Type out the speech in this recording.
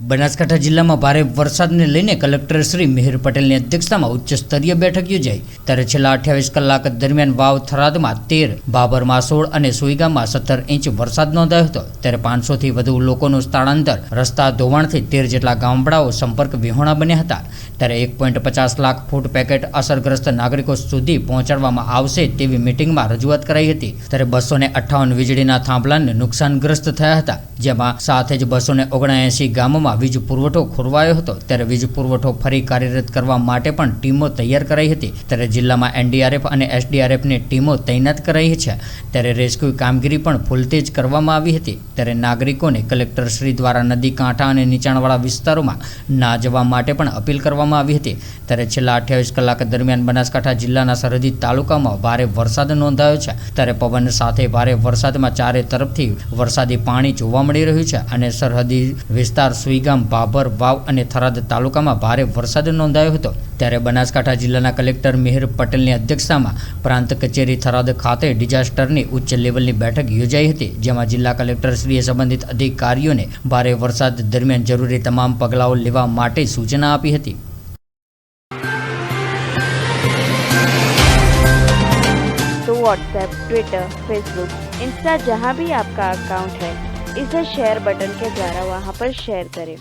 બનાસકાંઠા જિલ્લામાં ભારે વરસાદને લઈને કલેક્ટર શ્રી મિહિર પટેલની અધ્યક્ષતામાં ઉચ્ચ સ્તરીય બેઠક યોજાઈ। ત્યારે છેલ્લા 28 કલાક દરમિયાન વાવ થરાદમાં 13, બાબરમાં 16 અને સુઈગામમાં 17 ઇંચ વરસાદ નોંધાયો હતો। ત્યારે 500 થી વધુ લોકોનું સ્થળાંતર, રસ્તા ધોવાણથી 13 જેટલા ગામડાઓ સંપર્ક વિહોણા બન્યા હતા। ત્યારે 1.50 લાખ ફૂટ પેકેટ અસરગ્રસ્ત નાગરિકો સુધી પહોંચાડવામાં આવશે તેવી મીટિંગમાં રજૂઆત કરાઈ હતી। ત્યારે 258 વીજળીના થાંભલાને નુકસાનગ્રસ્ત થયા હતા, જેમાં સાથે જ 279 ગામોમાં વીજ પુરવઠો ખોરવાયો હતો। ત્યારે વીજ પુરવઠો ફરી કાર્યરત કરવા માટે પણ ટીમો તૈયાર કરાઈ હતી। ત્યારે જિલ્લામાં એનડીઆરએફ અને એસડીઆરએફની ટીમો તૈનાત કરાઈ છે। ત્યારે રેસ્ક્યુ કામગીરી પણ ફૂલતેજ કરવામાં આવી હતી। ત્યારે નાગરિકોને કલેક્ટર શ્રી દ્વારા નદી કાંઠા અને નીચાણવાળા વિસ્તારોમાં ના જવા માટે પણ અપીલ કરવામાં આવી હતી। ત્યારે છેલ્લા 28 કલાક દરમિયાન બનાસકાંઠા જિલ્લાના સરહદી તાલુકામાં ભારે વરસાદ નોંધાયો છે। ત્યારે પવન સાથે ભારે વરસાદમાં ચારે તરફથી વરસાદી પાણી જોવા મળી રહ્યું છે અને સરહદી વિસ્તાર સુઈગામ, બાબર, વાવ અને થરાદ તાલુકામાં ભારે વરસાદ નોંધાયો હતો। ત્યારે બનાસકાંઠા જિલ્લાના કલેક્ટર મિહિર પટેલની અધ્યક્ષતામાં પ્રાંત કચેરી થરાદ ખાતે ડિઝાસ્ટરની ઉચ્ચ લેવલની બેઠક યોજાઈ હતી, જેમાં જિલ્લા કલેક્ટરશ્રીએ સંબંધિત અધિકારીઓને ભારે વરસાદ દરમિયાન જરૂરી તમામ પગલાઓ લેવા માટે સૂચના આપી હતી। तो व्हाट्सएप, ट्विटर, फेसबुक, इंस्टा जहाँ भी आपका अकाउंट है, इसे शेयर बटन के द्वारा वहाँ पर शेयर करें।